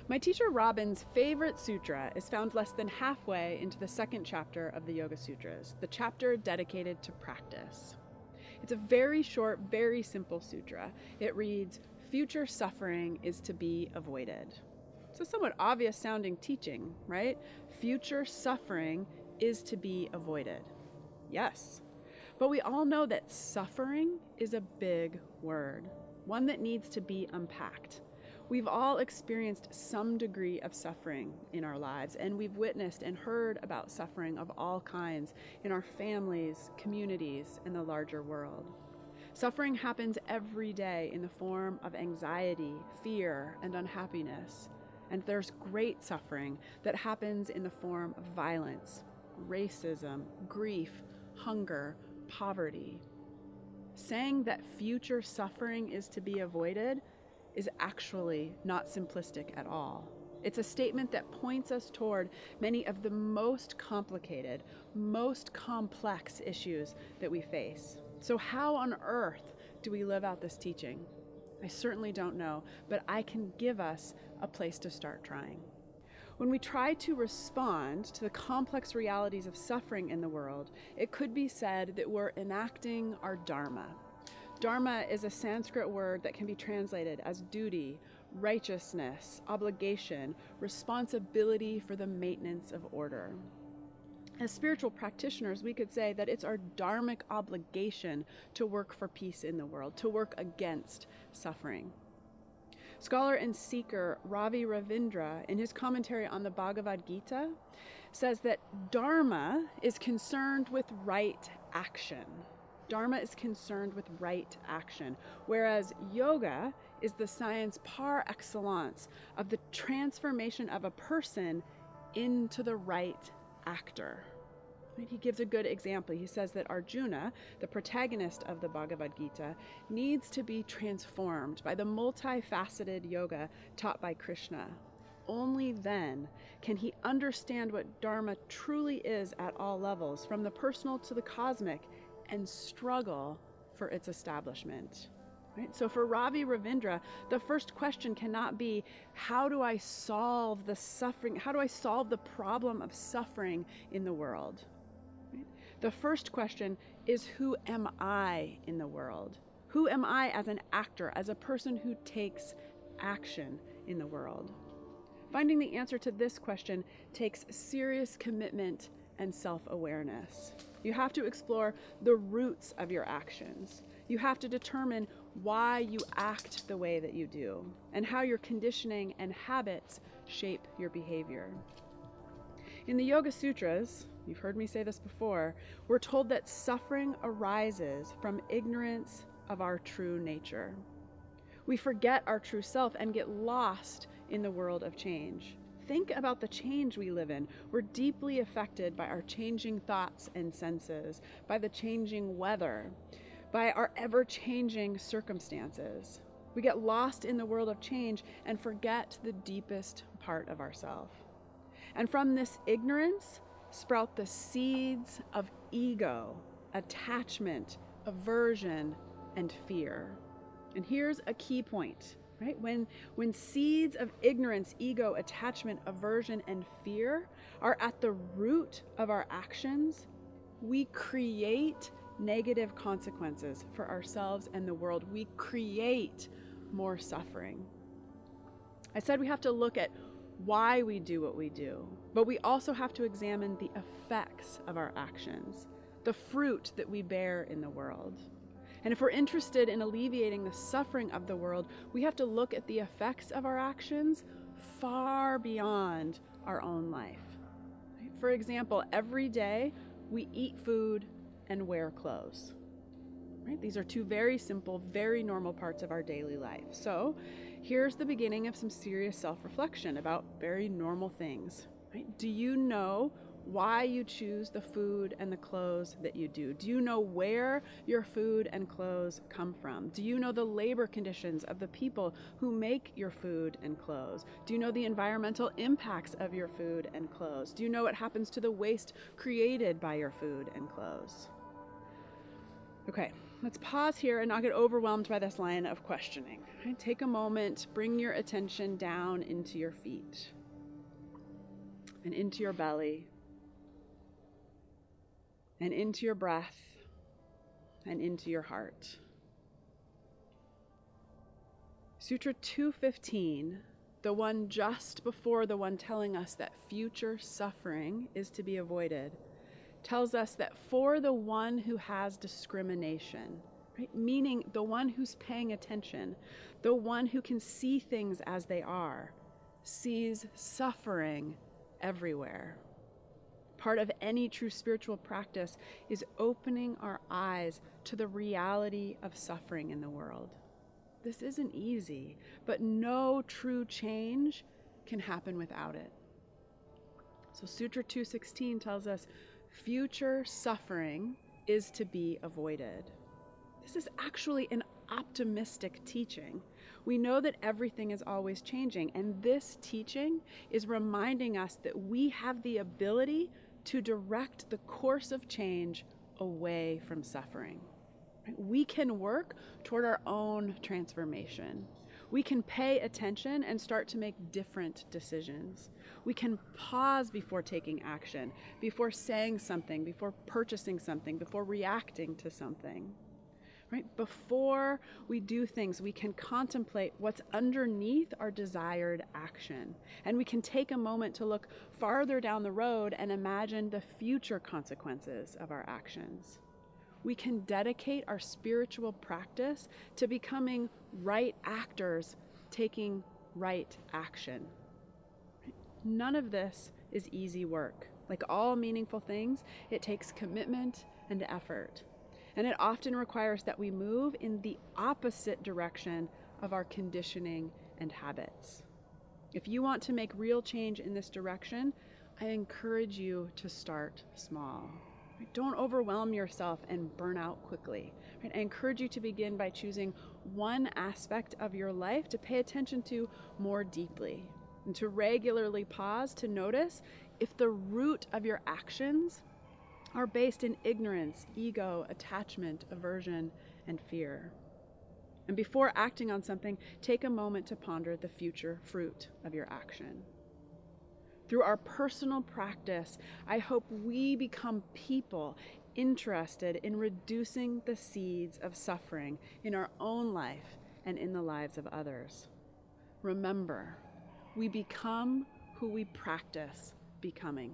My teacher Robin's favorite sutra is found less than halfway into the second chapter of the Yoga Sutras, the chapter dedicated to practice. It's a very short, very simple sutra. It reads, "Future suffering is to be avoided." It's a somewhat obvious sounding teaching, right? Future suffering is to be avoided. Yes, but we all know that suffering is a big word, one that needs to be unpacked. We've all experienced some degree of suffering in our lives, and we've witnessed and heard about suffering of all kinds in our families, communities, and the larger world. Suffering happens every day in the form of anxiety, fear, and unhappiness. And there's great suffering that happens in the form of violence, racism, grief, hunger, poverty. Saying that future suffering is to be avoided is actually not simplistic at all. It's a statement that points us toward many of the most complicated, most complex issues that we face. So how on earth do we live out this teaching? I certainly don't know, but I can give us a place to start trying. When we try to respond to the complex realities of suffering in the world, it could be said that we're enacting our Dharma. Dharma is a Sanskrit word that can be translated as duty, righteousness, obligation, responsibility for the maintenance of order. As spiritual practitioners, we could say that it's our dharmic obligation to work for peace in the world, to work against suffering. Scholar and seeker Ravi Ravindra, in his commentary on the Bhagavad Gita, says that Dharma is concerned with right action. Dharma is concerned with right action, whereas yoga is the science par excellence of the transformation of a person into the right actor. He gives a good example. He says that Arjuna, the protagonist of the Bhagavad Gita, needs to be transformed by the multifaceted yoga taught by Krishna. Only then can he understand what Dharma truly is at all levels, from the personal to the cosmic, and struggle for its establishment. Right? So for Ravi Ravindra, the first question cannot be, how do I solve the suffering? How do I solve the problem of suffering in the world? Right? The first question is, who am I in the world? Who am I as an actor, as a person who takes action in the world? Finding the answer to this question takes serious commitment and self-awareness. You have to explore the roots of your actions. You have to determine why you act the way that you do, and how your conditioning and habits shape your behavior. In the Yoga Sutras, you've heard me say this before, we're told that suffering arises from ignorance of our true nature. We forget our true self and get lost in the world of change. Think about the change we live in. We're deeply affected by our changing thoughts and senses, by the changing weather, by our ever-changing circumstances. We get lost in the world of change and forget the deepest part of ourselves. And from this ignorance sprout the seeds of ego, attachment, aversion, and fear. And here's a key point. Right? When seeds of ignorance, ego, attachment, aversion, and fear are at the root of our actions, we create negative consequences for ourselves and the world. We create more suffering. I said we have to look at why we do what we do, but we also have to examine the effects of our actions, the fruit that we bear in the world. And if we're interested in alleviating the suffering of the world, we have to look at the effects of our actions far beyond our own life. Right? For example, every day we eat food and wear clothes. Right? These are two very simple, very normal parts of our daily life. So here's the beginning of some serious self-reflection about very normal things. Right? Do you know why you choose the food and the clothes that you do? Do you know where your food and clothes come from? Do you know the labor conditions of the people who make your food and clothes? Do you know the environmental impacts of your food and clothes? Do you know what happens to the waste created by your food and clothes? Okay, let's pause here and not get overwhelmed by this line of questioning. Right? Take a moment, bring your attention down into your feet and into your belly and into your breath and into your heart. Sutra 215, the one just before the one telling us that future suffering is to be avoided, tells us that for the one who has discrimination, right, meaning the one who's paying attention, the one who can see things as they are, sees suffering everywhere. Part of any true spiritual practice is opening our eyes to the reality of suffering in the world. This isn't easy, but no true change can happen without it. So Sutra 216 tells us future suffering is to be avoided. This is actually an optimistic teaching. We know that everything is always changing, and this teaching is reminding us that we have the ability to direct the course of change away from suffering. We can work toward our own transformation. We can pay attention and start to make different decisions. We can pause before taking action, before saying something, before purchasing something, before reacting to something. Right? Before we do things, we can contemplate what's underneath our desired action. And we can take a moment to look farther down the road and imagine the future consequences of our actions. We can dedicate our spiritual practice to becoming right actors, taking right action. None of this is easy work. Like all meaningful things, it takes commitment and effort. And it often requires that we move in the opposite direction of our conditioning and habits. If you want to make real change in this direction, I encourage you to start small. Don't overwhelm yourself and burn out quickly. I encourage you to begin by choosing one aspect of your life to pay attention to more deeply, and to regularly pause to notice if the root of your actions are based in ignorance, ego, attachment, aversion, and fear. And before acting on something, take a moment to ponder the future fruit of your action. Through our personal practice, I hope we become people interested in reducing the seeds of suffering in our own life and in the lives of others. Remember, we become who we practice becoming.